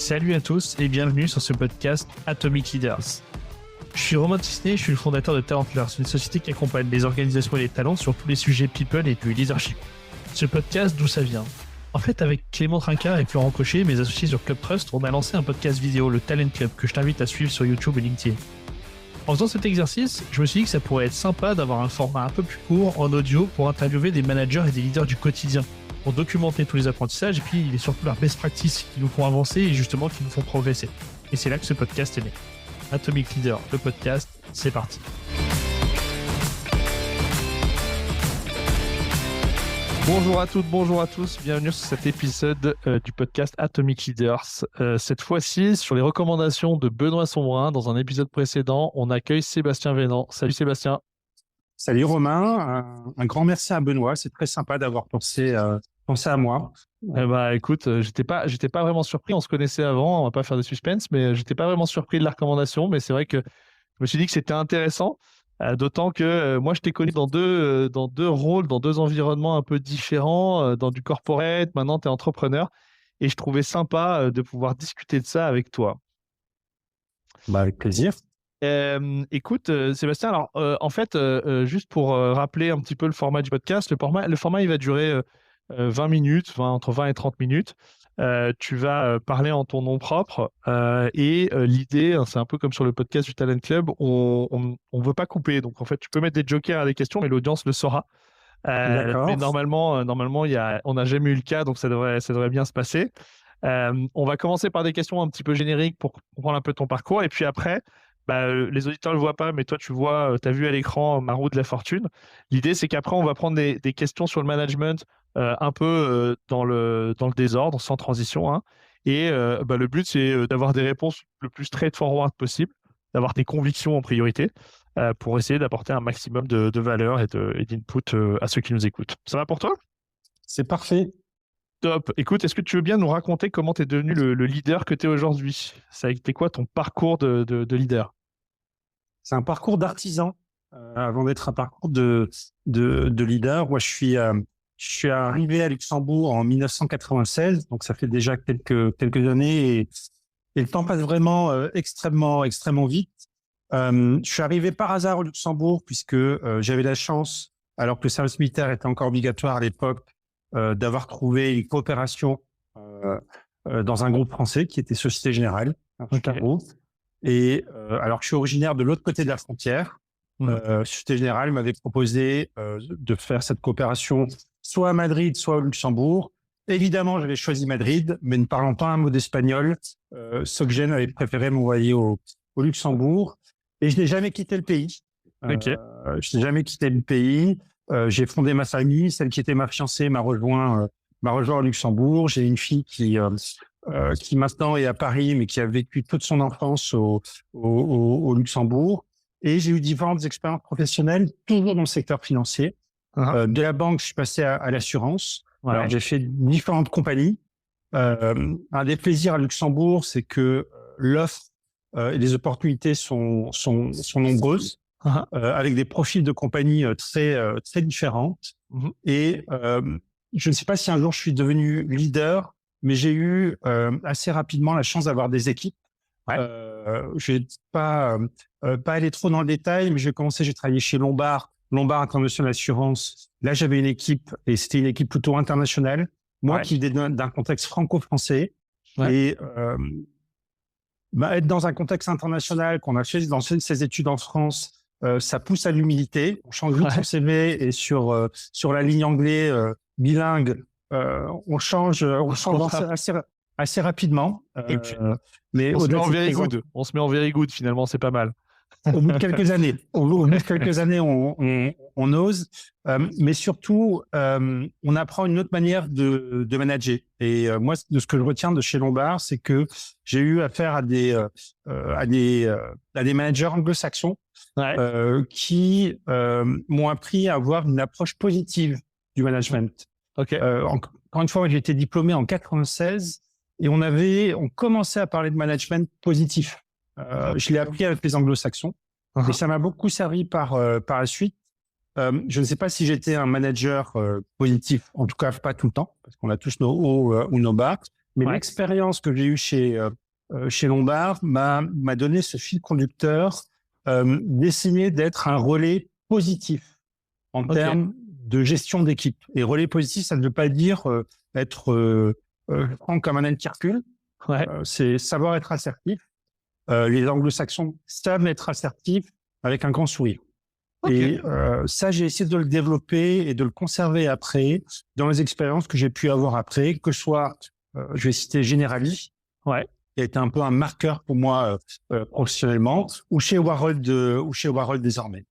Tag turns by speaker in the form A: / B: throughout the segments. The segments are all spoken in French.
A: Salut à tous et bienvenue sur ce podcast Atomic Leaders. Je suis Romain Tisné, je suis le fondateur de Talentlers, une société qui accompagne les organisations et les talents sur tous les sujets people et du leadership. Ce podcast, d'où ça vient? En fait, avec Clément Trinquart et Florent Cochet, mes associés sur Club Trust, on a lancé un podcast vidéo, le Talent Club, que je t'invite à suivre sur YouTube et LinkedIn. En faisant cet exercice, je me suis dit que ça pourrait être sympa d'avoir un format un peu plus court en audio pour interviewer des managers et des leaders du quotidien, pour documenter tous les apprentissages et puis surtout leurs best practices qui nous font avancer et justement qui nous font progresser. Et c'est là que ce podcast est né. Atomic Leader, le podcast, c'est parti. Bonjour à toutes, bonjour à tous, bienvenue sur cet épisode du podcast Atomic Leaders. Cette fois-ci, sur les recommandations de Benoît Sombrin, dans un épisode précédent, on accueille Sébastien Vénan. Salut Sébastien.
B: Salut Romain, un grand merci à Benoît, c'est très sympa d'avoir pensé à moi.
A: Écoute, j'étais pas vraiment surpris, on se connaissait avant, on va pas faire de suspense, mais j'étais pas vraiment surpris de la recommandation, mais c'est vrai que je me suis dit que c'était intéressant, d'autant que moi je t'ai connu dans deux rôles, dans deux environnements un peu différents, dans du corporate, maintenant tu es entrepreneur, et je trouvais sympa de pouvoir discuter de ça avec toi.
B: Avec plaisir.
A: Écoute, Sébastien, alors en fait, juste pour rappeler un petit peu le format du podcast, le format il va durer 20 minutes, entre 20 et 30 minutes. Tu vas parler en ton nom propre et l'idée, c'est un peu comme sur le podcast du Talent Club, on veut pas couper. Donc en fait, tu peux mettre des jokers à des questions, mais l'audience le saura. Mais normalement, on n'a jamais eu le cas, donc ça devrait bien se passer. On va commencer par des questions un petit peu génériques pour comprendre un peu ton parcours, et puis après, les auditeurs ne le voient pas, mais toi, tu vois, tu as vu à l'écran ma roue de la fortune. L'idée, c'est qu'après, on va prendre des questions sur le management un peu dans le désordre, sans transition. Hein. Et le but, c'est d'avoir des réponses le plus straightforward possible, d'avoir tes convictions en priorité pour essayer d'apporter un maximum de valeur et d'input à ceux qui nous écoutent. Ça va pour toi?
B: C'est parfait.
A: Top. Écoute, est-ce que tu veux bien nous raconter comment tu es devenu le leader que tu es aujourd'hui? Ça a été quoi ton parcours de leader?
B: C'est un parcours d'artisan avant d'être un parcours de leader. Moi, je suis arrivé à Luxembourg en 1996, donc ça fait déjà quelques années et le temps passe vraiment extrêmement vite. Je suis arrivé par hasard au Luxembourg puisque j'avais la chance, alors que le service militaire était encore obligatoire à l'époque, d'avoir trouvé une coopération dans un groupe français qui était Société Générale, un super groupe. Et alors que je suis originaire de l'autre côté de la frontière, Société Générale m'avait proposé de faire cette coopération soit à Madrid, soit au Luxembourg. Évidemment, j'avais choisi Madrid, mais ne parlant pas un mot d'espagnol, Soggen avait préféré m'envoyer au Luxembourg. Et je n'ai jamais quitté le pays. Je n'ai jamais quitté le pays. J'ai fondé ma famille. Celle qui était ma fiancée m'a rejoint au Luxembourg. J'ai une fille qui maintenant est à Paris, mais qui a vécu toute son enfance au Luxembourg. Et j'ai eu différentes expériences professionnelles, toujours dans le secteur financier. De la banque, je suis passé à l'assurance. Ouais. Alors, j'ai fait différentes compagnies. Un des plaisirs à Luxembourg, c'est que l'offre et les opportunités sont nombreuses, avec des profils de compagnies très différentes. Et je ne sais pas si un jour je suis devenu leader, mais j'ai eu assez rapidement la chance d'avoir des équipes. Je vais pas aller trop dans le détail, mais j'ai travaillé chez Lombard International Assurance. Là, j'avais une équipe et c'était une équipe plutôt internationale. Moi, qui venais d'un contexte franco-français. Et être dans un contexte international, qu'on a fait dans ses études en France, ça pousse à l'humilité. On change vite son CV et sur la ligne anglais bilingue, on change assez rapidement.
A: Mais on se met en very good finalement, c'est pas mal.
B: Au bout de quelques années, on ose, mais surtout, on apprend une autre manière de manager. Et moi, de ce que je retiens de chez Lombard, c'est que j'ai eu affaire à des managers anglo-saxons qui m'ont appris à avoir une approche positive du management. Encore une fois, j'ai été diplômé en 96 et on commençait à parler de management positif. Je l'ai appris avec les anglo-saxons et ça m'a beaucoup servi par la suite. Je ne sais pas si j'étais un manager positif, en tout cas pas tout le temps, parce qu'on a tous nos hauts ou nos bas, Mais
A: Ouais.
B: l'expérience que j'ai eue chez Lombard m'a donné ce fil conducteur d'essayer d'être un relais positif en
A: Ok.
B: termes de gestion d'équipe. Et relais positif, ça ne veut pas dire être franc comme un âne qui recule.
A: Ouais.
B: C'est savoir être assertif. Les anglo-saxons savent être assertifs avec un grand sourire.
A: Ok.
B: Et ça, j'ai essayé de le développer et de le conserver après dans les expériences que j'ai pu avoir après, que ce soit, je vais citer Generali,
A: Ouais.
B: qui a été un peu un marqueur pour moi professionnellement, ou chez Warhol désormais.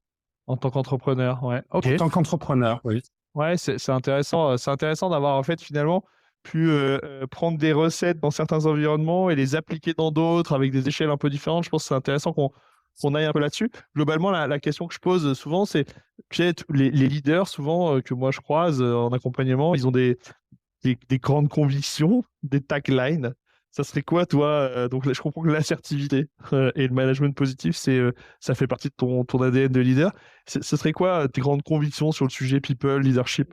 A: En tant qu'entrepreneur. Ouais. Ok.
B: En tant qu'entrepreneur, oui.
A: Ouais, c'est intéressant. C'est intéressant d'avoir en fait finalement pu prendre des recettes dans certains environnements et les appliquer dans d'autres avec des échelles un peu différentes. Je pense que c'est intéressant qu'on aille un peu là-dessus. Globalement, la question que je pose souvent, c'est tu sais, les leaders souvent que moi je croise en accompagnement, ils ont des grandes convictions, des taglines. Ça serait quoi, toi donc là, je comprends que l'assertivité et le management positif, ça fait partie de ton ADN de leader. Ce serait quoi tes grandes convictions sur le sujet people, leadership?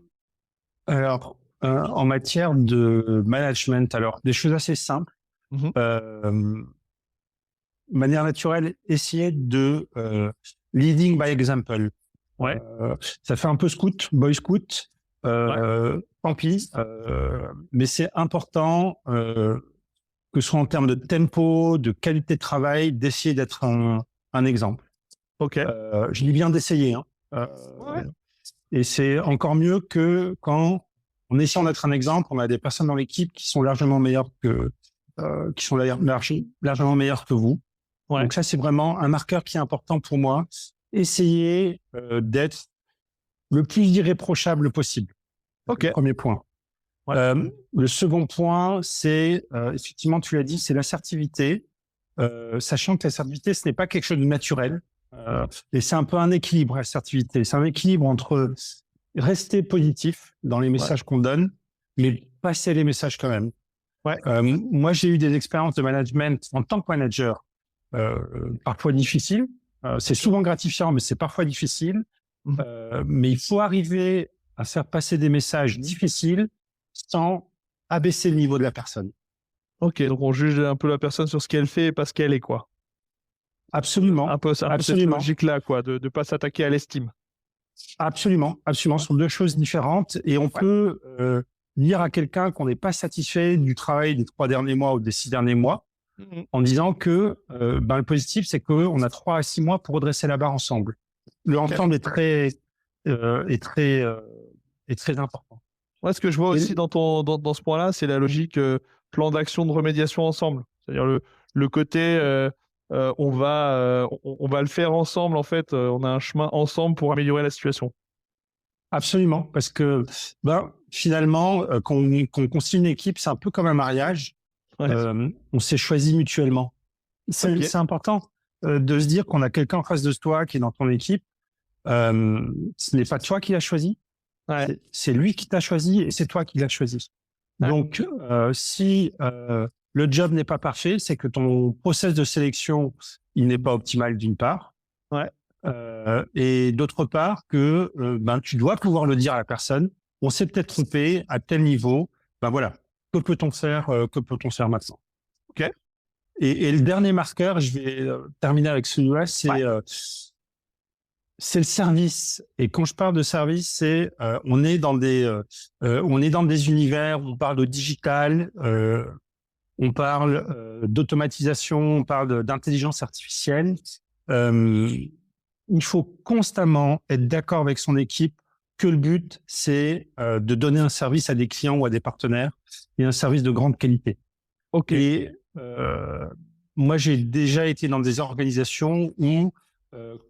B: Alors, en matière de management, alors des choses assez simples.
A: Mhm.
B: De manière naturelle, essayer de leading by example.
A: Ouais,
B: Ça fait un peu scout, boy scout.
A: ouais,
B: Tant pis, mais c'est important que ce soit en termes de tempo, de qualité de travail, d'essayer d'être un exemple.
A: ok.
B: Je dis bien d'essayer, hein.
A: Ouais,
B: Et c'est encore mieux que quand, en essayant d'être un exemple, on a des personnes dans l'équipe qui sont largement meilleures largement meilleures que vous.
A: ouais,
B: Donc ça, c'est vraiment un marqueur qui est important pour moi. Essayez d'être le plus irréprochable possible. C'est
A: ok.
B: le premier point.
A: Ouais,
B: Le second point, c'est effectivement, tu l'as dit, c'est l'assertivité. Sachant que l'assertivité, ce n'est pas quelque chose de naturel. Et c'est un peu un équilibre, l'assertivité. C'est un équilibre entre rester positif dans les
A: ouais,
B: messages qu'on donne, mais passer les messages quand même.
A: ouais.
B: Moi, j'ai eu des expériences de management en tant que manager, euh, parfois difficiles. C'est
A: Ok.
B: souvent gratifiant, mais c'est parfois difficile.
A: Mhm.
B: Mais il faut arriver à faire passer des messages difficiles sans abaisser le niveau de la personne.
A: Ok, donc on juge un peu la personne sur ce qu'elle fait et pas ce qu'elle est, quoi.
B: Absolument,
A: Un peu cette
B: absolument,
A: logique-là, quoi, de ne pas s'attaquer à l'estime.
B: absolument, absolument.
A: Ouais,
B: Ce sont deux choses différentes et on
A: ouais.
B: peut dire à quelqu'un qu'on n'est pas satisfait du travail des 3 derniers mois ou des 6 derniers mois
A: Mhm.
B: en disant que le positif, c'est qu'on a 3 à 6 mois pour redresser la barre ensemble. Le
A: Ok.
B: ensemble est très important.
A: Ouais, ce que je vois
B: Et,
A: aussi dans ce point-là, c'est la logique plan d'action de remédiation ensemble. C'est-à-dire le côté on va le faire ensemble, en fait, on a un chemin ensemble pour améliorer la situation.
B: absolument, parce que finalement, quand on construit une équipe, c'est un peu comme un mariage.
A: Ouais.
B: On s'est choisi mutuellement.
A: Ok.
B: C'est important de se dire qu'on a quelqu'un en face de toi qui est dans ton équipe. Ce n'est pas toi qui l'as choisi,
A: Ouais.
B: c'est lui qui t'a choisi et c'est toi qui l'as choisi.
A: Ouais.
B: Donc, si le job n'est pas parfait, c'est que ton process de sélection, il n'est pas optimal d'une part.
A: Ouais.
B: Et d'autre part que tu dois pouvoir le dire à la personne. On s'est peut-être trompé à tel niveau. Ben voilà, que peut-on faire maintenant?
A: Ok.
B: Et le dernier marqueur, je vais terminer avec celui-là,
A: Ouais.
B: c'est le service. Et quand je parle de service, c'est on est dans des univers où on parle de digital, on parle d'automatisation, on parle d'intelligence artificielle. Euh, il faut constamment être d'accord avec son équipe que le but, c'est de donner un service à des clients ou à des partenaires et un service de grande qualité.
A: Ok.
B: Et moi, j'ai déjà été dans des organisations où,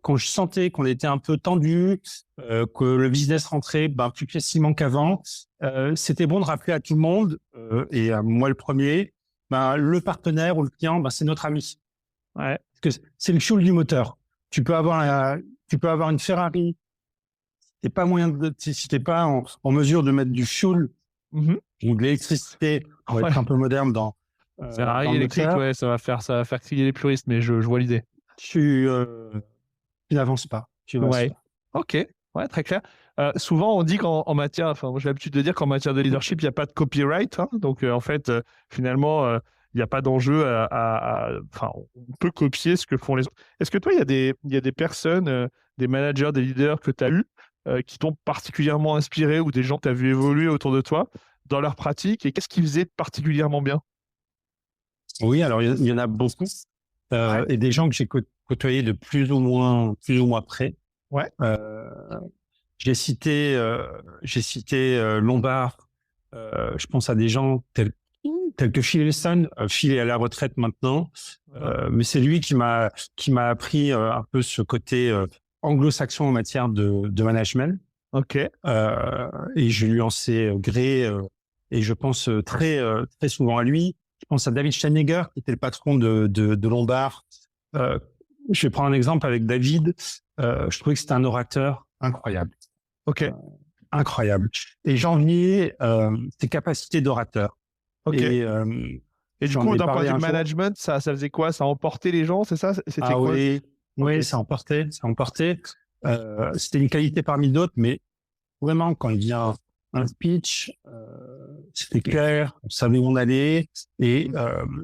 B: quand je sentais qu'on était un peu tendu, que le business rentrait plus facilement qu'avant, c'était bon de rappeler à tout le monde, et à moi le premier, le partenaire ou le client, c'est notre ami.
A: Ouais.
B: Parce que c'est le fuel du moteur. Tu peux avoir une Ferrari, si t'es pas en mesure de mettre du fuel
A: Mhm.
B: ou de l'électricité, on va
A: Ouais.
B: être un peu moderne dans
A: Ferrari
B: le
A: électrique,
B: moteur,
A: ouais, ça va faire crier les puristes, mais je vois l'idée.
B: tu, tu n'avances pas. Tu n'avances
A: Ouais.
B: pas.
A: Ok. Ouais, très clair. Souvent, on dit qu'en matière, enfin, moi j'ai l'habitude de dire qu'en matière de leadership, il n'y a pas de copyright, hein. Donc, en fait, finalement, il n'y a pas d'enjeu enfin, on peut copier ce que font les autres. Est-ce que toi, il y a des personnes, des managers, des leaders que tu as eus, qui t'ont particulièrement inspiré ou des gens que tu as vu évoluer autour de toi dans leur pratique et qu'est-ce qu'ils faisaient particulièrement bien?
B: Oui, alors il y en a beaucoup.
A: Ouais.
B: Et des gens que j'ai côtoyés de plus ou moins près.
A: Ouais.
B: Euh, j'ai cité Lombard. Je pense à des gens tels que Phil Elson. Phil est à la retraite maintenant,
A: Voilà.
B: mais c'est lui qui m'a appris un peu ce côté anglo-saxon en matière de management.
A: Ok.
B: Et je lui en sais gré, et je pense très souvent à lui. Je pense à David Steinegger, qui était le patron de Lombard. Euh, je vais prendre un exemple avec David. Je trouvais que c'était un orateur incroyable.
A: Ok.
B: Incroyable. Et j'enviais ses capacités d'orateur.
A: Ok.
B: Et
A: Et du
B: j'en
A: coup,
B: ai
A: d'un point de
B: parlé
A: vue
B: un jour.
A: management, ça faisait quoi? Ça emportait les gens, c'est ça? C'était
B: Ah
A: quoi?
B: oui,
A: Ok.
B: oui, ça emportait, ça emportait. C'était une qualité parmi d'autres, mais vraiment, quand il vient un speech, c'était clair, on savait où on allait et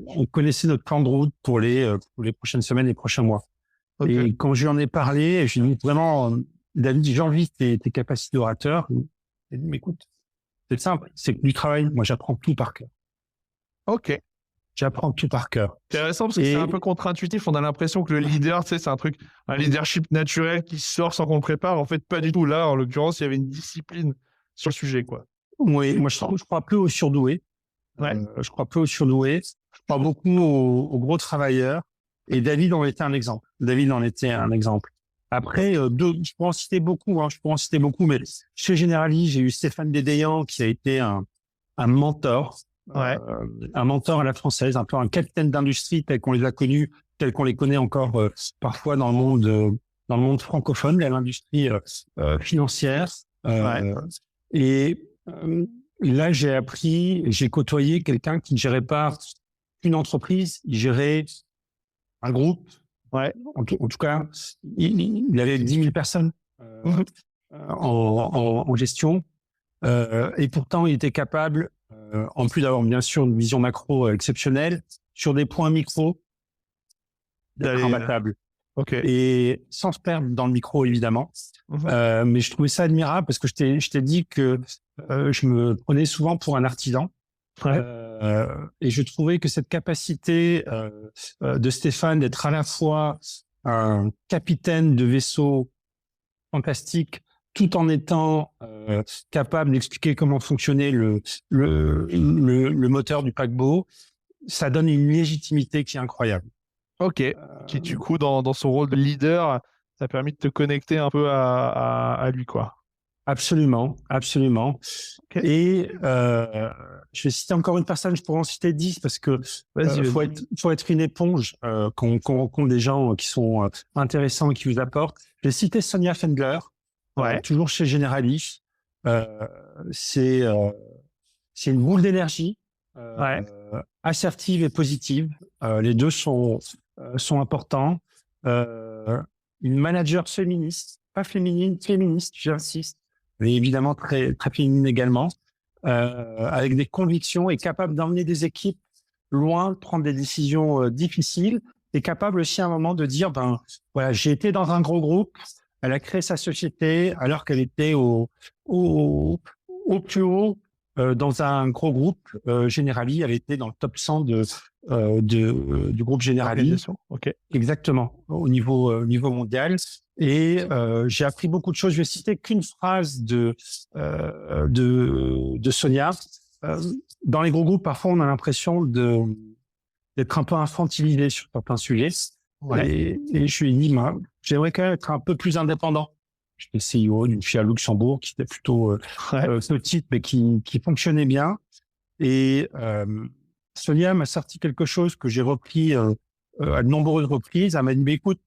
B: on connaissait notre plan de route pour les prochaines semaines et prochains mois.
A: Ok.
B: Et quand je lui en ai parlé, je lui ai dit vraiment, David, j'ai envie de tes capacités d'orateur. Il m'a dit, mais écoute, c'est simple, c'est que du travail. Moi, j'apprends tout par cœur.
A: Ok.
B: J'apprends tout par cœur.
A: Intéressant parce que c'est un peu
B: Et
A: contre-intuitif. On a l'impression que le leader, tu sais, c'est un leadership naturel qui sort sans qu'on le prépare. En fait, pas du tout. Là, en l'occurrence, il y avait une discipline sur le sujet, quoi.
B: oui, moi, je crois peu aux surdoués.
A: Ouais.
B: Je crois peu aux surdoués. Je crois beaucoup aux gros travailleurs. Et David en était un exemple. David en était un exemple. Après, je pourrais en citer beaucoup, hein, je pourrais en citer beaucoup, mais chez Generali, j'ai eu Stéphane Dédéian qui a été un mentor,
A: Ouais.
B: un mentor à la française, un peu un capitaine d'industrie tel qu'on les a connus, tel qu'on les connaît encore parfois dans le monde francophone, l'industrie financière.
A: Ouais.
B: Et là, j'ai côtoyé quelqu'un qui ne gérait pas une entreprise, il gérait un groupe.
A: Ouais.
B: En tout cas, il avait 10 000 personnes
A: Mhm.
B: en gestion. Et pourtant, il était capable, en plus d'avoir bien sûr une vision macro exceptionnelle, sur des points micro, d'être
A: D'aller.
B: imbattable.
A: Ok.
B: Et sans se perdre dans le micro, évidemment.
A: Mhm.
B: Mais je trouvais ça admirable parce que je t'ai dit que je me prenais souvent pour un artisan.
A: Ouais.
B: Et je trouvais que cette capacité de Stéphane d'être à la fois un capitaine de vaisseau fantastique, tout en étant capable d'expliquer comment fonctionnait le moteur du paquebot, ça donne une légitimité qui est incroyable.
A: Ok. Qui, du coup, dans son rôle de leader, ça a permis de te connecter un peu à lui, quoi.
B: Absolument, absolument.
A: Ok.
B: Et je vais citer encore une personne, je pourrais en citer 10 parce que
A: Vas-y,
B: faut
A: vas-y.
B: être une éponge quand on rencontre des gens qui sont intéressants et qui vous apportent. Je vais citer Sonia Fendler,
A: Ouais.
B: toujours chez Generali. Euh, c'est c'est une boule d'énergie,
A: Ouais.
B: assertive et positive. Les deux sont importants. Une manager féministe, pas féminine, féministe, j'insiste, mais évidemment très féminine également, avec des convictions et capable d'emmener des équipes loin, de prendre des décisions difficiles et capable aussi à un moment de dire, ben voilà, j'ai été dans un gros groupe, elle a créé sa société alors qu'elle était au, au plus haut dans un gros groupe. Generali, elle était dans le top 100 du groupe Generali.
A: Organisation. Ok.
B: Exactement, au niveau mondial. Et j'ai appris beaucoup de choses. Je vais citer qu'une phrase de Sonia. Dans les gros groupes, parfois, on a l'impression d'être un peu infantilisé sur certains sujets.
A: Ouais.
B: Et je lui ai dit, moi, j'aimerais quand même être un peu plus indépendant. J'étais CEO d'une fille à Luxembourg qui était plutôt
A: Ouais.
B: petite, mais qui fonctionnait bien. Et Sonia m'a sorti quelque chose que j'ai repris à de nombreuses reprises. Elle m'a dit, mais écoute,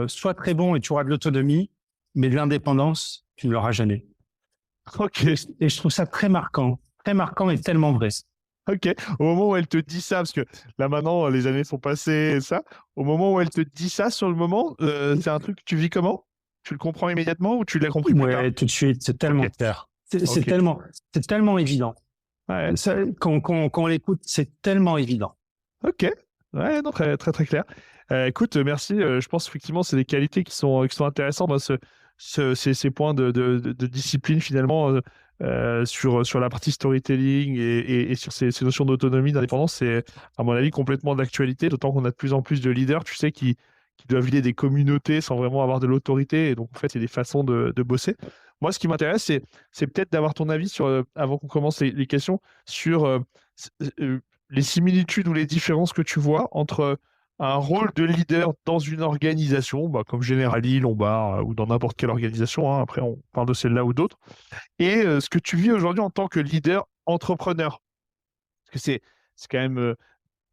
B: sois très bon et tu auras de l'autonomie, mais de l'indépendance, tu ne l'auras jamais.
A: Ok.
B: Et je trouve ça très marquant et tellement vrai.
A: Ok. Au moment où elle te dit ça, parce que là maintenant les années sont passées et ça, au moment où elle te dit ça sur le moment, c'est un truc que tu vis comment? Tu le comprends immédiatement ou tu l'as compris plus tard?
B: Ouais, tout de suite, c'est tellement
A: Ok,
B: clair.
A: ok.
B: C'est tellement évident.
A: Ouais,
B: Quand on l'écoute, c'est tellement évident.
A: ok. Ouais, non, très, très, très clair. Écoute, merci. Je pense effectivement c'est des qualités qui sont intéressantes. Moi, ces points de discipline finalement sur la partie storytelling et sur ces notions d'autonomie, d'indépendance, c'est à mon avis complètement d'actualité. D'autant qu'on a de plus en plus de leaders, tu sais, qui doivent lier des communautés sans vraiment avoir de l'autorité. Et donc en fait, il y a des façons de bosser. Moi, ce qui m'intéresse, c'est peut-être d'avoir ton avis sur, avant qu'on commence les questions, sur les similitudes ou les différences que tu vois entre un rôle de leader dans une organisation, bah, comme Generali, Lombard ou dans n'importe quelle organisation, hein, après on parle de celle-là ou d'autres, et ce que tu vis aujourd'hui en tant que leader entrepreneur. Parce que c'est quand même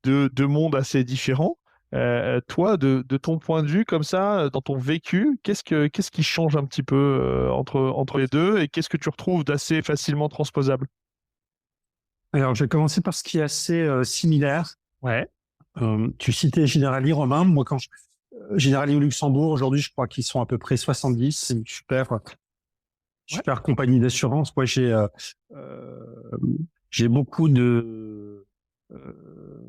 A: deux mondes assez différents. Toi, de ton point de vue, comme ça, dans ton vécu, qu'est-ce qui change un petit peu entre les deux et qu'est-ce que tu retrouves d'assez facilement transposable?
B: Alors, je vais commencer par ce qui est assez similaire.
A: Ouais,
B: Tu citais Generali, Romain. Moi, Generali au Luxembourg, aujourd'hui, je crois qu'ils sont à peu près 70. C'est une
A: ouais,
B: super compagnie d'assurance. Moi, euh, j'ai beaucoup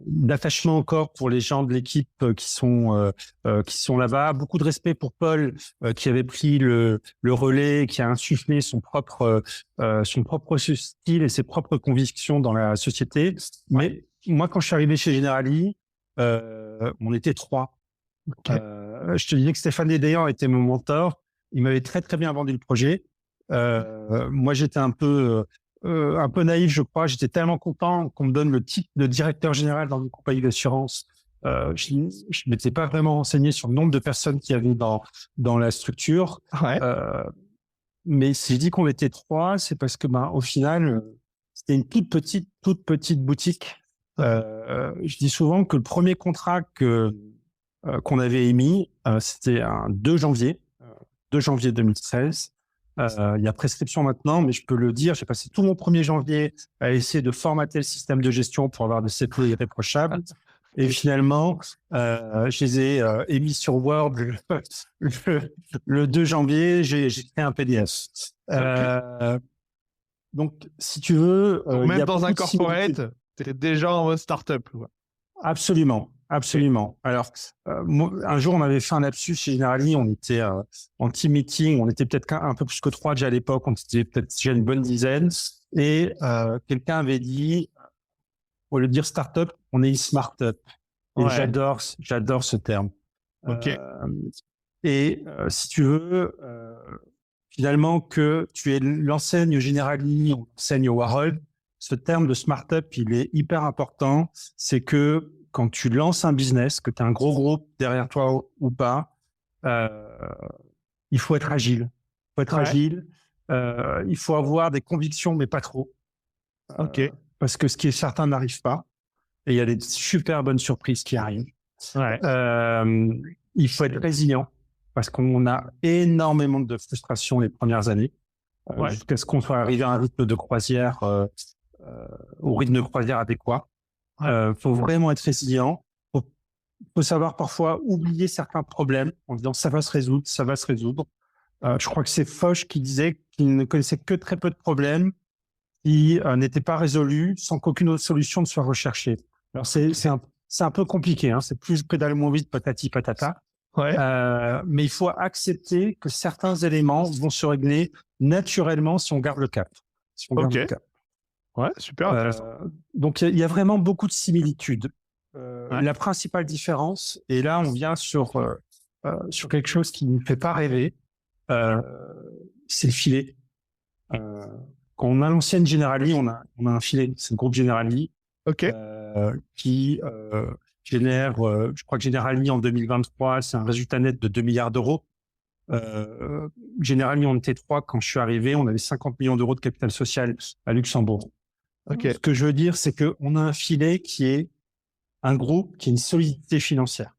B: d'attachement encore pour les gens de l'équipe qui sont là-bas. Beaucoup de respect pour Paul, qui avait pris le relais, qui a insufflé son propre style et ses propres convictions dans la société.
A: ouais.
B: Mais moi, quand je suis arrivé chez Generali, on était trois.
A: Ok.
B: Je te disais que Stéphane Dédéan était mon mentor. Il m'avait très très bien vendu le projet. Moi, j'étais un peu naïf, je crois. J'étais tellement content qu'on me donne le titre de directeur général dans une compagnie d'assurance. Je ne m'étais pas vraiment renseigné sur le nombre de personnes qu'il y avait dans la structure.
A: Ouais,
B: Mais si je dis qu'on était trois, c'est parce que, au final, c'était une toute petite boutique. Je dis souvent que le premier contrat qu'on avait émis, c'était un 2 janvier 2013. Il y a prescription maintenant, mais je peux le dire, j'ai passé tout mon 1er janvier à essayer de formater le système de gestion pour avoir des CP irréprochables. Et finalement, je les ai émis sur Word le 2 janvier, j'ai créé un PDF.
A: ok.
B: Donc, si tu veux,
A: Donc
B: il y
A: même
B: a
A: dans un
B: beaucoup de
A: corporate,
B: similitudes.
A: tu étais déjà en mode startup, quoi.
B: Absolument,
A: Ok.
B: absolument. Alors, un jour, on avait fait un lapsus chez Generali, on était en team meeting, on était peut-être un peu plus que 3 déjà à l'époque, on était peut-être déjà une bonne dizaine, et quelqu'un avait dit, au lieu de dire startup, on est une smart-up. Et
A: Ouais,
B: j'adore ce terme.
A: ok.
B: Euh, si tu veux, finalement, que tu es l'enseigne Generali, on enseigne au Warhol, ce terme de startup, il est hyper important. C'est que quand tu lances un business, que tu as un gros groupe derrière toi ou pas, euh, il faut être agile. Il faut être
A: Ouais,
B: agile. Il faut avoir des convictions, mais pas trop.
A: ok.
B: Parce que ce qui est certain n'arrive pas. Et il y a des super bonnes surprises qui arrivent.
A: Ouais,
B: Euh, il faut être résilient parce qu'on a énormément de frustration les premières années
A: ouais,
B: jusqu'à ce qu'on soit arrivé à un rythme de croisière, au rythme de croisière adéquat.
A: ouais.
B: Faut vraiment être résilient. Faut savoir parfois oublier certains problèmes en disant ça va se résoudre, ça va se résoudre. Je crois que c'est Foch qui disait qu'il ne connaissait que très peu de problèmes qui n'étaient pas résolus sans qu'aucune autre solution ne soit recherchée. Alors c'est un peu compliqué, hein. C'est plus pédale moins vite, patati patata.
A: Ouais,
B: Mais il faut accepter que certains éléments vont se régler naturellement si on garde le cap. Si on garde
A: ok.
B: le cap.
A: Ouais, super intéressant.
B: Euh, donc il y a vraiment beaucoup de similitudes.
A: Ouais,
B: La principale différence, et là on vient sur quelque chose qui ne fait pas rêver, euh, c'est le filet. Euh, Quand on a l'ancienne Generali, on a un filet, c'est le groupe Generali,
A: ok.
B: qui génère, je crois que Generali en 2023, c'est un résultat net de 2 milliards d'euros. Generali, on était 3 quand je suis arrivé, on avait 50 millions d'euros de capital social à Luxembourg.
A: Ok.
B: Ce que je veux dire, c'est qu'on a un filet qui est un groupe qui a une solidité financière.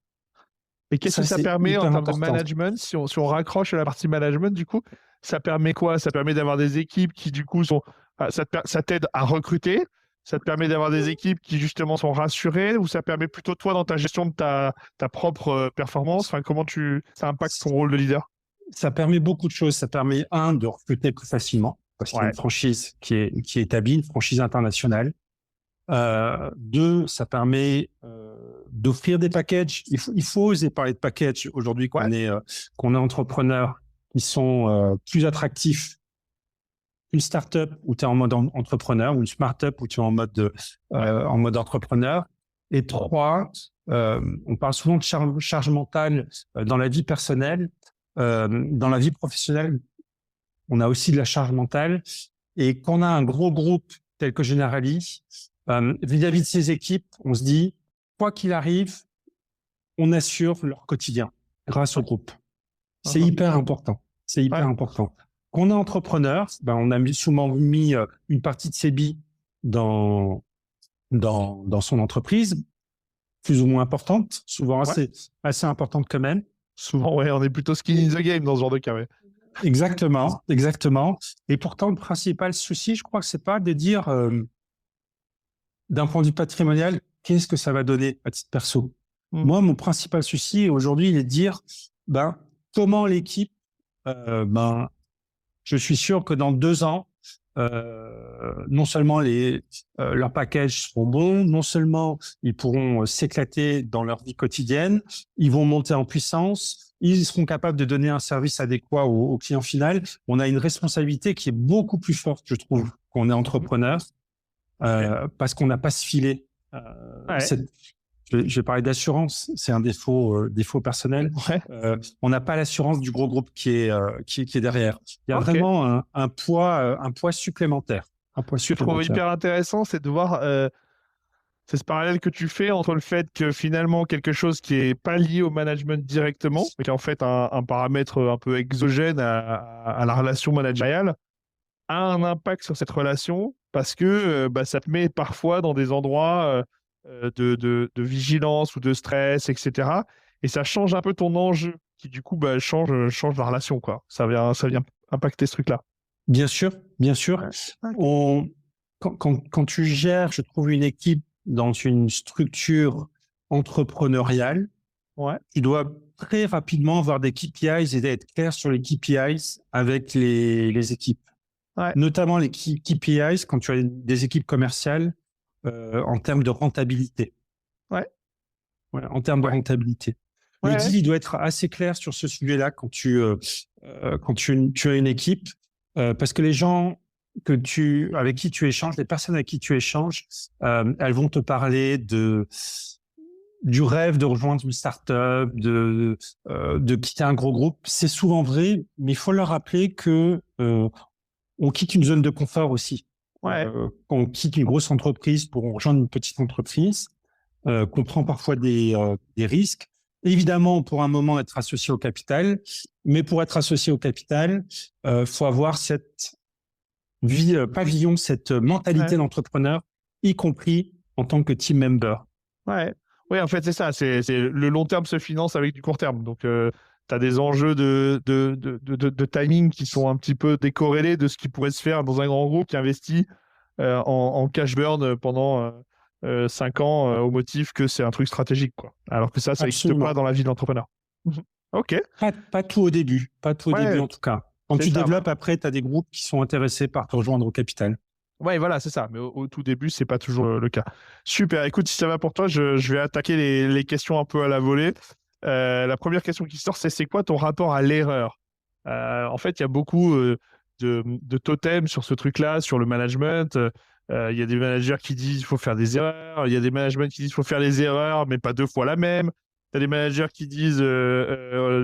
A: Et qu'est-ce que
B: Ça,
A: ça
B: c'est
A: permet en
B: hyper
A: termes de
B: important.
A: management, si on raccroche à la partie management, du coup, ça permet quoi? Ça permet d'avoir des équipes qui, du coup, ça t'aide à recruter, ça te permet d'avoir des équipes qui, justement, sont rassurées, ou ça permet plutôt, toi, dans ta gestion de ta propre performance, enfin, ça impacte ton rôle de leader?
B: Ça permet beaucoup de choses. Ça permet, de recruter plus facilement, parce qu'il y a une franchise qui est établie, une franchise internationale. Deux, ça permet d'offrir des packages. Il faut oser parler de packages aujourd'hui qu'on est entrepreneur, qui sont plus attractifs qu'une startup où tu es en mode entrepreneur, ou une startup où tu es en mode entrepreneur. Et trois, on parle souvent de charge mentale dans la vie personnelle. Dans la vie professionnelle, on a aussi de la charge mentale. Et quand on a un gros groupe tel que Generali, vis-à-vis de ses équipes, on se dit, quoi qu'il arrive, on assure leur quotidien grâce au groupe. C'est hyper important. C'est hyper important. Quand on est entrepreneur, on a souvent mis une partie de ses billes dans son entreprise, plus ou moins importante, souvent assez importante quand même.
A: Souvent, on est plutôt skin in the game dans ce genre de cas.
B: Exactement. Et pourtant, le principal souci, je crois que c'est pas de dire, d'un point de vue patrimonial, qu'est-ce que ça va donner à titre perso. Moi, mon principal souci aujourd'hui, il est de dire, comment l'équipe, je suis sûr que dans 2 ans, non seulement leurs packages seront bons, non seulement ils pourront s'éclater dans leur vie quotidienne, ils vont monter en puissance, ils seront capables de donner un service adéquat au client final. On a une responsabilité qui est beaucoup plus forte, je trouve, quand on est entrepreneur, parce qu'on n'a pas ce filet. Je vais parler d'assurance, c'est un défaut personnel. On n'a pas l'assurance du gros groupe qui est derrière. Il y a vraiment un poids supplémentaire.
A: Ce que je trouve hyper intéressant, c'est de voir c'est ce parallèle que tu fais entre le fait que finalement quelque chose qui n'est pas lié au management directement, mais qui est en fait un paramètre un peu exogène à la relation managériale, a un impact sur cette relation parce que ça te met parfois dans des endroits de vigilance ou de stress, etc. Et ça change un peu ton enjeu, qui du coup change la relation, quoi. Ça vient impacter ce truc-là.
B: Bien sûr. Quand tu gères, je trouve, une équipe dans une structure entrepreneuriale, tu dois très rapidement avoir des KPIs et d'être clair sur les KPIs avec les équipes. Notamment les KPIs quand tu as des équipes commerciales en termes de rentabilité. En termes de rentabilité. Le deal, il doit être assez clair sur ce sujet-là quand tu as une équipe, parce que les gens avec qui tu échanges, les personnes avec qui tu échanges, elles vont te parler du rêve de rejoindre une start-up, de quitter un gros groupe. C'est souvent vrai, mais il faut leur rappeler que on quitte une zone de confort aussi. On quitte une grosse entreprise pour rejoindre une petite entreprise, qu'on prend parfois des risques. Évidemment, pour un moment, être associé au capital, mais pour être associé au capital, faut avoir cette pavillon, cette mentalité d'entrepreneur, y compris en tant que team member.
A: Oui, en fait, c'est ça. C'est le long terme se finance avec du court terme. Donc, tu as des enjeux de timing qui sont un petit peu décorrélés de ce qui pourrait se faire dans un grand groupe qui investit en cash burn pendant 5 ans au motif que c'est un truc stratégique, quoi. Alors que ça n'existe pas dans la vie de l'entrepreneur. Ok.
B: Pas tout au début. Pas tout au début, en tout cas. Quand tu développes, après, tu as des groupes qui sont intéressés par te rejoindre au capital.
A: Voilà, c'est ça. Mais au tout début, c'est pas toujours le cas. Super. Écoute, si ça va pour toi, je vais attaquer les questions un peu à la volée. La première question qui sort, c'est quoi ton rapport à l'erreur? En fait, il y a beaucoup de totems sur ce truc-là, sur le management. Il y a des managers qui disent qu'il faut faire des erreurs. Il y a des managements qui disent qu'il faut faire des erreurs, mais pas 2 fois la même. Tu as des managers qui disent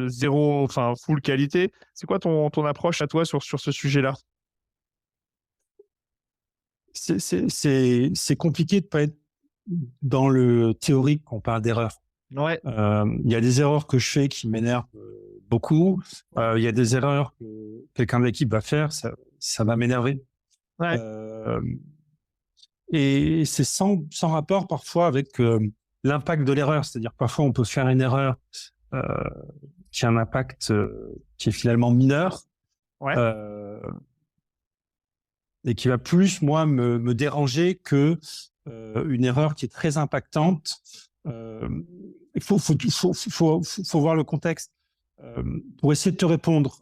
A: zéro, enfin full qualité. C'est quoi ton approche à toi sur ce sujet-là?
B: C'est compliqué de pas être dans le théorique quand on parle d'erreurs. Il y a des erreurs que je fais qui m'énervent beaucoup. Il y a des erreurs que quelqu'un de l'équipe va faire, ça va m'énerver. Et c'est sans rapport parfois avec l'impact de l'erreur. C'est-à-dire parfois on peut faire une erreur qui a un impact qui est finalement mineur. Et qui va plus, moi, me déranger que une erreur qui est très impactante. Il faut voir le contexte. Pour essayer de te répondre,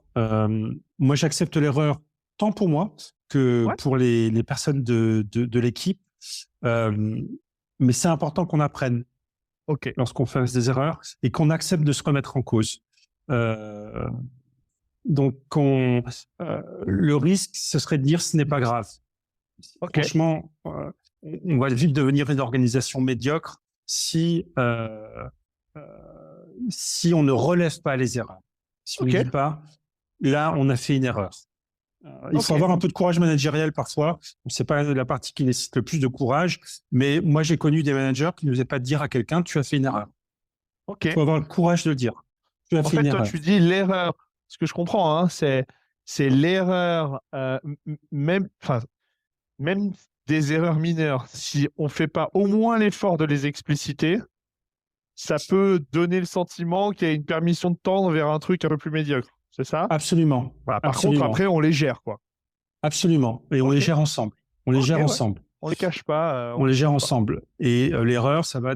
B: moi, j'accepte l'erreur tant pour moi que
A: Ouais.
B: pour les personnes de l'équipe. Euh, mais c'est important qu'on apprenne
A: Ok.
B: lorsqu'on fait des erreurs et qu'on accepte de se remettre en cause. Euh, donc, le risque, ce serait de dire ce n'est pas grave.
A: Ok.
B: Franchement, on va vite devenir une organisation médiocre euh, si on ne relève pas les erreurs. Si on ne
A: Ok.
B: dit pas, là, on a fait une erreur. Il faut
A: Ok.
B: avoir un peu de courage managériel parfois. C'est pas la partie qui nécessite le plus de courage, mais moi, j'ai connu des managers qui n'osaient pas dire à quelqu'un, tu as fait une erreur.
A: Ok.
B: Il faut avoir le courage de le dire. Tu as
A: En
B: fait
A: fait,
B: une
A: toi,
B: erreur.
A: tu dis l'erreur. Ce que je comprends, hein, c'est l'erreur, même, enfin, même des erreurs mineures. Si on fait pas au moins l'effort de les expliciter, ça peut donner le sentiment qu'il y a une permission de tendre vers un truc un peu plus médiocre. C'est ça?
B: Absolument.
A: Voilà. Par contre,
B: Absolument.
A: après, on les gère, quoi.
B: Absolument. Et on les
A: Ok.
B: gère ensemble. On les
A: Ok,
B: gère
A: ouais.
B: ensemble.
A: On les cache pas. On
B: On les
A: les
B: gère
A: cache pas.
B: ensemble. Et l'erreur, ça va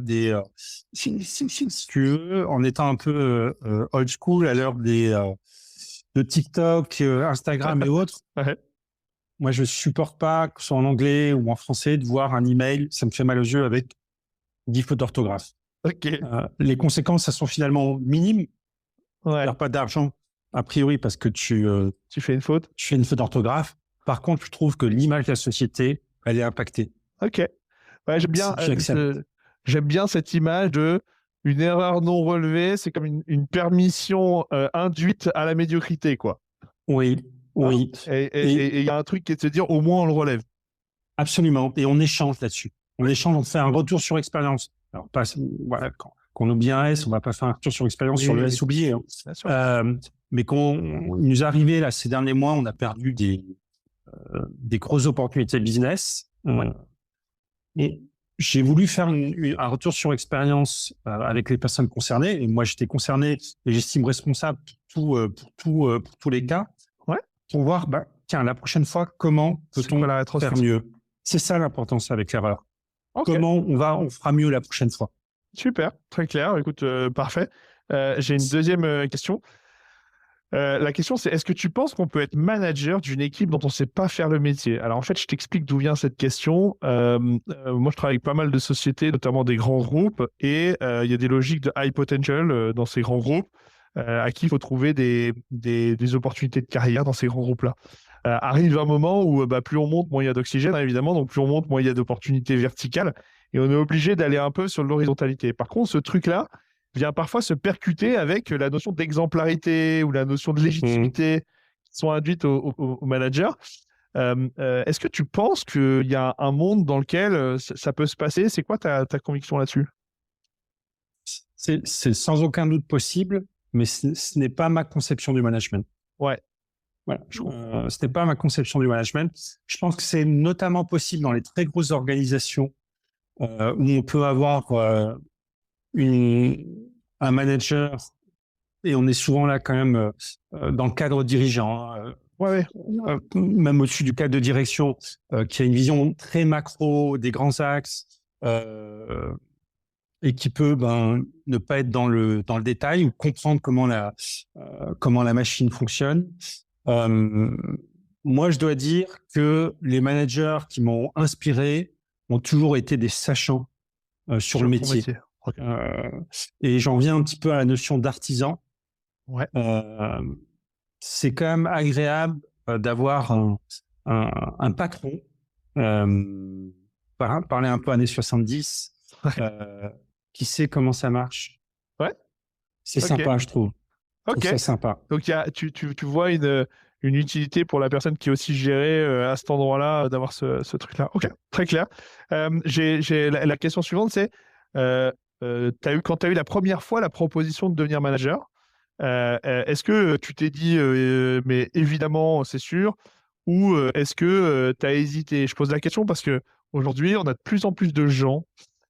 B: si tu veux, en étant un peu old school à l'heure de TikTok, Instagram et autres,
A: Ouais.
B: moi, je supporte pas, que ce soit en anglais ou en français, de voir un email, ça me fait mal aux yeux avec 10 fautes d'orthographe.
A: Ok.
B: Les conséquences, ça sont finalement minimes. Tu
A: Ouais.
B: perds pas d'argent, a priori, parce que
A: Tu fais une faute.
B: tu fais une faute d'orthographe. Par contre, je trouve que l'image de la société, elle est impactée.
A: Ok. Ouais,
B: J'accepte.
A: j'aime bien cette image de une erreur non relevée, c'est comme une permission induite à la médiocrité, quoi.
B: Oui,
A: Hein.
B: oui. Et
A: Et il y a un truc qui est de se dire au moins on le relève.
B: absolument. Et on échange là-dessus. On échange, on fait un retour sur expérience. Alors, pas, voilà, quand on oublie un S, on va pas faire un retour sur expérience sur
A: Oui,
B: le
A: oui,
B: S oublié, hein.
A: bien sûr.
B: Mais quand il nous est arrivé là ces derniers mois, on a perdu des grosses opportunités de business.
A: Ouais.
B: Et j'ai voulu faire un retour sur expérience avec les personnes concernées. Et moi, j'étais concerné et j'estime responsable pour tous les cas,
A: Ouais.
B: pour voir, bah, tiens, la prochaine fois, comment
A: C'est quoi
B: peut-on
A: la
B: faire
A: rétrospective?
B: mieux? C'est ça l'importance avec l'erreur.
A: Ok.
B: Comment on fera mieux la prochaine fois?
A: Super. Très clair. Écoute, parfait. J'ai une deuxième question. La question, c'est est-ce que tu penses qu'on peut être manager d'une équipe dont on ne sait pas faire le métier? Alors en fait, je t'explique d'où vient cette question. Moi, je travaille avec pas mal de sociétés, notamment des grands groupes, et il y a des logiques de high potential dans ces grands groupes, à qui il faut trouver des opportunités de carrière dans ces grands groupes-là. Arrive un moment où bah, plus on monte, moins il y a d'oxygène, hein, évidemment, donc plus on monte, moins il y a d'opportunités verticales, et on est obligé d'aller un peu sur l'horizontalité. Par contre, ce truc-là, vient parfois se percuter avec la notion d'exemplarité ou la notion de
B: Mmh.
A: légitimité qui sont induites au manager. Est-ce que tu penses qu'il y a un monde dans lequel ça peut se passer? C'est quoi ta conviction là-dessus?
B: C'est sans aucun doute possible, mais ce n'est pas ma conception du management.
A: Ouais,
B: Voilà.
A: je comprends.
B: Ce n'est pas ma conception du management. Je pense que c'est notamment possible dans les très grosses organisations où on peut avoir une, un manager, et on est souvent là quand même dans le cadre dirigeant, hein,
A: Ouais, ouais.
B: même au-dessus du cadre de direction, qui a une vision très macro des grands axes et qui peut ne pas être dans le détail ou comprendre comment la machine fonctionne. Euh, Moi, je dois dire que les managers qui m'ont inspiré ont toujours été des sachants sur le
A: Sur ton
B: métier.
A: métier. Ok.
B: Euh, et j'en viens un petit peu à la notion d'artisan.
A: Ouais.
B: Euh, c'est quand même agréable d'avoir un patron, euh, parler un peu années 70,
A: Ouais.
B: euh, qui sait comment ça marche.
A: Ouais.
B: C'est
A: Ok.
B: sympa, je trouve. Je trouve
A: Ok.
B: ça sympa.
A: Donc tu vois une utilité pour la personne qui est aussi gérée à cet endroit-là d'avoir ce truc-là. Ok. Très clair. J'ai la question suivante, c'est quand tu as eu la première fois la proposition de devenir manager, est-ce que tu t'es dit, mais évidemment, c'est sûr, ou est-ce que tu as hésité? Je pose la question parce que aujourd'hui, on a de plus en plus de gens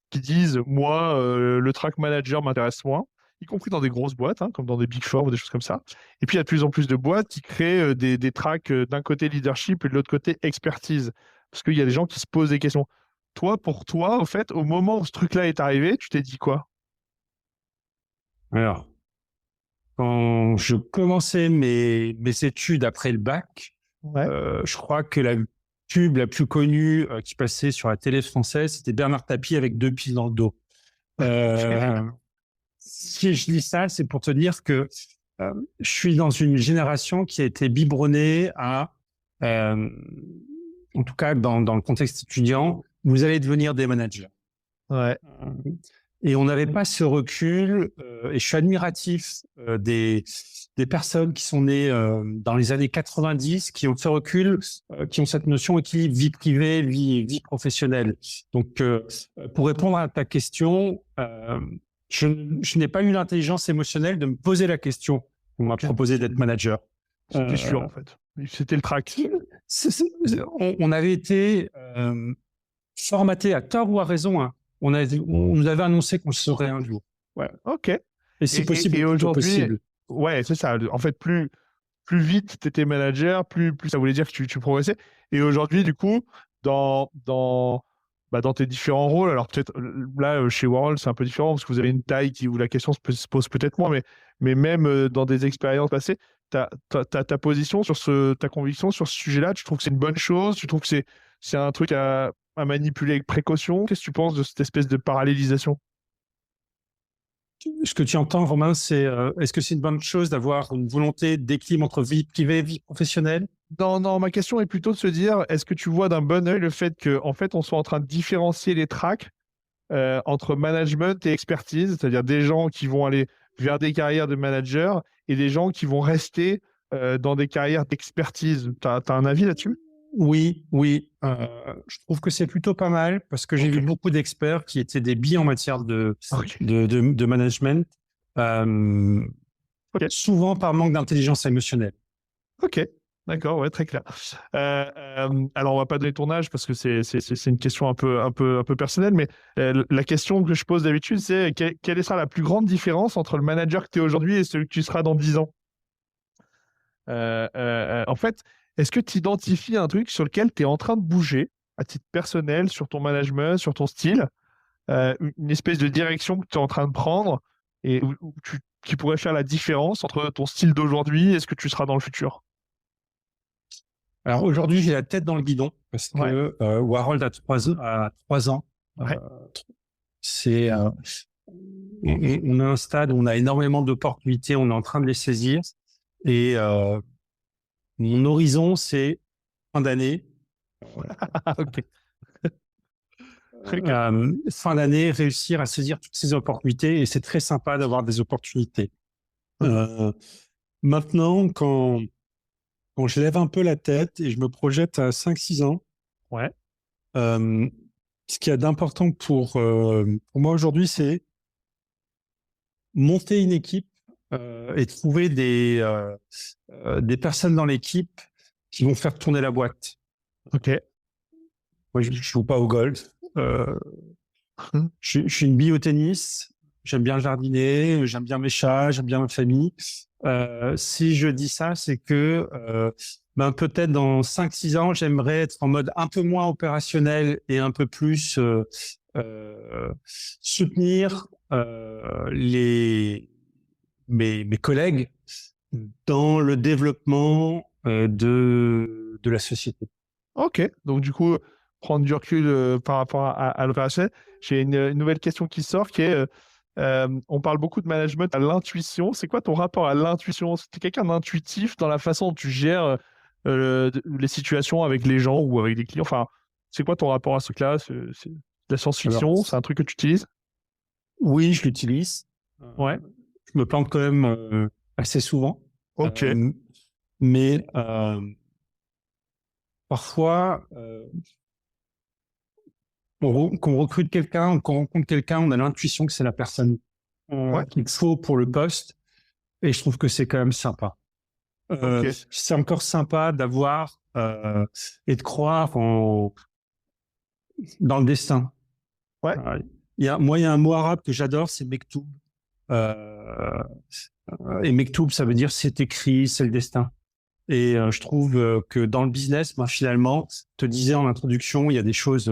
A: qui disent, moi, le track manager m'intéresse moins, y compris dans des grosses boîtes, hein, comme dans des Big Four ou des choses comme ça. Et puis, il y a de plus en plus de boîtes qui créent des tracks d'un côté leadership et de l'autre côté expertise. Parce qu'il y a des gens qui se posent des questions. Toi, pour toi, en fait, au moment où ce truc-là est arrivé, tu t'es dit quoi?
B: Alors, quand je commençais mes études après le bac,
A: Ouais.
B: je crois que la pub la plus connue qui passait sur la télé française, c'était Bernard Tapie avec 2 piles dans le dos. Euh, Si je dis ça, c'est pour te dire que je suis dans une génération qui a été biberonnée euh, en tout cas dans le contexte étudiant, vous allez devenir des managers.
A: Ouais.
B: Et on n'avait pas ce recul, et je suis admiratif des personnes qui sont nées dans les années 90, qui ont ce recul, qui ont cette notion équilibre vie privée, vie professionnelle. Donc, pour répondre à ta question, je n'ai pas eu l'intelligence émotionnelle de me poser la question. On m'a proposé d'être manager.
A: C'était sûr, en fait. C'était le track.
B: On avait été formaté à tort ou à raison, hein. On nous avait annoncé qu'on le serait un jour. Ouais.
A: Ok.
B: Et c'est possible,
A: Et
B: le plus tôt
A: aujourd'hui,
B: possible.
A: ouais, c'est ça. En fait, plus vite tu étais manager, plus ça voulait dire que tu progressais. Et aujourd'hui, du coup, dans tes différents rôles, alors peut-être là, chez World, c'est un peu différent parce que vous avez une taille où la question se pose peut-être moins, mais même dans des expériences passées, ta position ta conviction sur ce sujet-là, tu trouves que c'est une bonne chose? Tu trouves que c'est un truc à manipuler avec précaution? Qu'est-ce que tu penses de cette espèce de parallélisation?
B: Ce que tu entends, Romain, c'est est-ce que c'est une bonne chose d'avoir une volonté d'équilibre entre vie privée et vie professionnelle?
A: Non, non, ma question est plutôt de se dire, est-ce que tu vois d'un bon œil le fait qu'en fait, on soit en train de différencier les tracks entre management et expertise, c'est-à-dire des gens qui vont aller vers des carrières de manager et des gens qui vont rester dans des carrières d'expertise. T'as un avis là-dessus?
B: Oui, oui. Je trouve que c'est plutôt pas mal parce que j'ai vu beaucoup d'experts qui étaient des billes en matière
A: Ok.
B: de management,
A: Ok.
B: souvent par manque d'intelligence émotionnelle.
A: Ok. D'accord, ouais, très clair. Alors, on va pas donner ton âge parce que c'est une question un peu personnelle, mais la question que je pose d'habitude, c'est quelle sera la plus grande différence entre le manager que tu es aujourd'hui et celui que tu seras dans 10 ans? En fait, est-ce que tu identifies un truc sur lequel tu es en train de bouger à titre personnel, sur ton management, sur ton style, une espèce de direction que tu es en train de prendre et qui pourrait faire la différence entre ton style d'aujourd'hui et ce que tu seras dans le futur?
B: Alors aujourd'hui, j'ai la tête dans le guidon parce
A: Ouais,
B: que Warhol a 3 ans.
A: ouais,
B: C'est on a un stade où on a énormément d'opportunités, on est en train de les saisir. Et mon horizon, c'est fin d'année.
A: ok. Ok.
B: Fin d'année, réussir à saisir toutes ces opportunités. Et c'est très sympa d'avoir des opportunités. Maintenant, quand je lève un peu la tête et je me projette à 5-6 ans,
A: Ouais,
B: euh, ce qu'il y a d'important pour moi aujourd'hui, c'est monter une équipe et trouver des personnes dans l'équipe qui vont faire tourner la boîte.
A: ok.
B: Moi, je joue pas au golf. Je suis une bille au tennis. J'aime bien jardiner, j'aime bien mes chats, j'aime bien ma famille. Si je dis ça, c'est que peut-être dans 5-6 ans, j'aimerais être en mode un peu moins opérationnel et un peu plus soutenir mes collègues dans le développement de la société.
A: Ok. Donc, du coup, prendre du recul par rapport à l'opérationnel. J'ai une nouvelle question qui sort qui est on parle beaucoup de management à l'intuition. C'est quoi ton rapport à l'intuition? Tu es quelqu'un d'intuitif dans la façon dont tu gères les situations avec les gens ou avec des clients? Enfin, c'est quoi ton rapport à ce truc-là? C'est de la
B: Alors,
A: science-fiction? C'est un truc que tu utilises?
B: oui, je l'utilise.
A: Ouais.
B: Je me plante quand même assez souvent.
A: Ok.
B: Mais parfois, quand on recrute quelqu'un, quand on rencontre quelqu'un, on a l'intuition que c'est la personne
A: Ouais.
B: qu'il faut pour le poste. Et je trouve que c'est quand même sympa.
A: Ok.
B: C'est encore sympa d'avoir et de croire dans le destin.
A: Ouais.
B: Moi, il y a un mot arabe que j'adore, c'est mektoub. Et mektoub, ça veut dire c'est écrit, c'est le destin. Et je trouve que dans le business, finalement, te disais en introduction, il y a des choses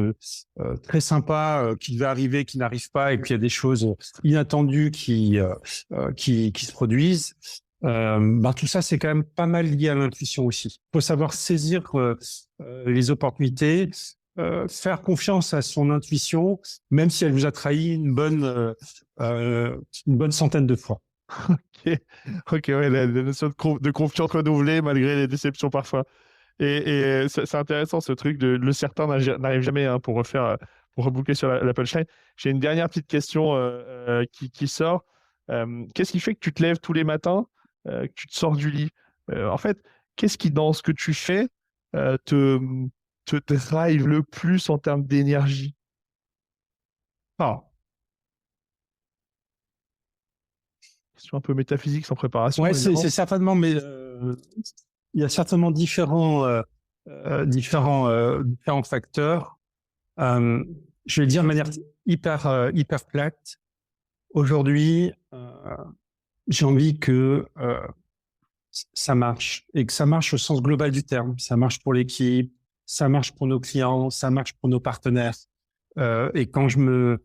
B: très sympas qui devaient arriver, qui n'arrivent pas, et puis il y a des choses inattendues qui se produisent. Tout ça, c'est quand même pas mal lié à l'intuition aussi. Il faut savoir saisir les opportunités, faire confiance à son intuition, même si elle vous a trahi une bonne centaine de fois.
A: Ok, ok, ouais, la notion de confiance renouvelée malgré les déceptions parfois. Et c'est intéressant ce truc de le certain n'arrive jamais, hein, pour reboucler sur la punchline. J'ai une dernière petite question qui sort. Qu'est-ce qui fait que tu te lèves tous les matins, que tu te sors du lit? En fait, qu'est-ce qui dans ce que tu fais te drive le plus en termes d'énergie?
B: Ah,
A: Question un peu métaphysique sans préparation,
B: ouais,
A: évidemment.
B: c'est certainement, mais il y a certainement différents facteurs. Je vais dire de manière hyper plate. Aujourd'hui, j'ai envie que ça marche et que ça marche au sens global du terme. Ça marche pour l'équipe, ça marche pour nos clients, ça marche pour nos partenaires. Et quand je me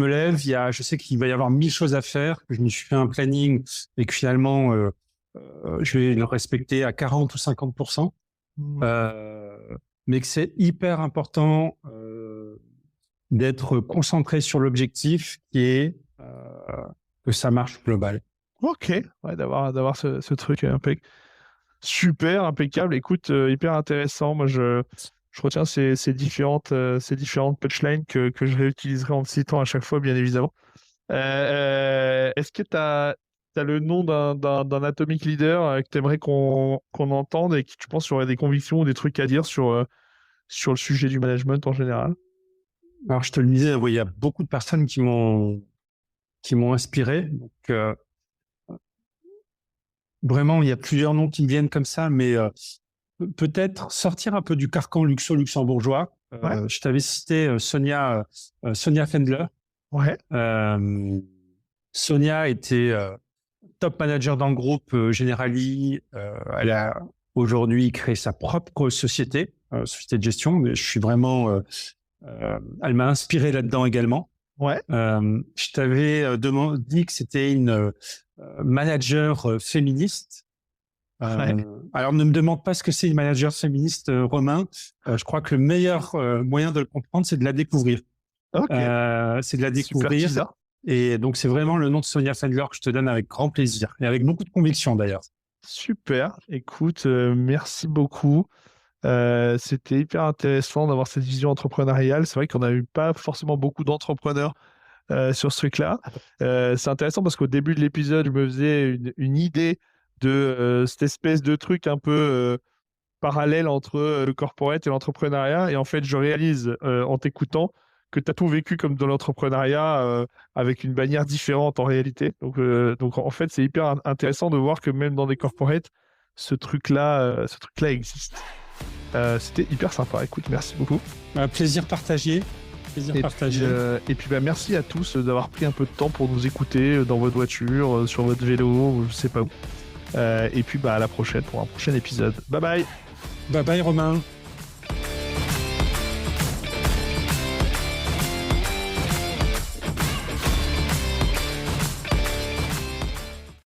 B: lève, je sais qu'il va y avoir 1000 choses à faire, que je me suis fait un planning et que finalement je vais le respecter à 40 ou 50%. Mais que c'est hyper important d'être concentré sur l'objectif qui est que ça marche global.
A: Ok, ouais, d'avoir ce truc super impeccable. Écoute, hyper intéressant. Moi, je retiens ces différentes punchlines que je réutiliserai en te citant à chaque fois, bien évidemment. Est-ce que tu as le nom d'un Atomic Leader que tu aimerais qu'on entende et qui, tu penses, aurait des convictions ou des trucs à dire sur le sujet du management en général?
B: Alors, je te le disais, il y a beaucoup de personnes qui m'ont inspiré. Donc, vraiment, il y a plusieurs noms qui me viennent comme ça, mais peut-être sortir un peu du carcan luxembourgeois.
A: Ouais.
B: Je t'avais cité Sonia Fendler.
A: Ouais.
B: Sonia était top manager dans le groupe Generali. Elle a aujourd'hui créé sa propre société de gestion. Mais je suis vraiment, elle m'a inspiré là-dedans également.
A: Ouais.
B: Je t'avais dit que c'était une manager féministe.
A: Ouais.
B: Alors, ne me demande pas ce que c'est une manager féministe, Romain. Je crois que le meilleur moyen de le comprendre, c'est de la découvrir.
A: Ok.
B: C'est de la découvrir.
A: Super teaser.
B: Et donc, c'est vraiment le nom de Sonia Fendler que je te donne avec grand plaisir et avec beaucoup de conviction d'ailleurs.
A: Super. Écoute, merci beaucoup. C'était hyper intéressant d'avoir cette vision entrepreneuriale. C'est vrai qu'on n'a eu pas forcément beaucoup d'entrepreneurs sur ce truc-là. C'est intéressant parce qu'au début de l'épisode, je me faisais une idée de cette espèce de truc un peu parallèle entre le corporate et l'entrepreneuriat. Et en fait, je réalise en t'écoutant que tu as tout vécu comme dans l'entrepreneuriat avec une bannière différente en réalité. Donc en fait, c'est hyper intéressant de voir que même dans des corporates, ce truc-là existe. C'était hyper sympa. Écoute, merci beaucoup.
B: Plaisir partagé.
A: Et puis merci à tous d'avoir pris un peu de temps pour nous écouter dans votre voiture, sur votre vélo, je sais pas où. Et puis à la prochaine pour un prochain épisode. Bye bye.
B: Bye bye Romain.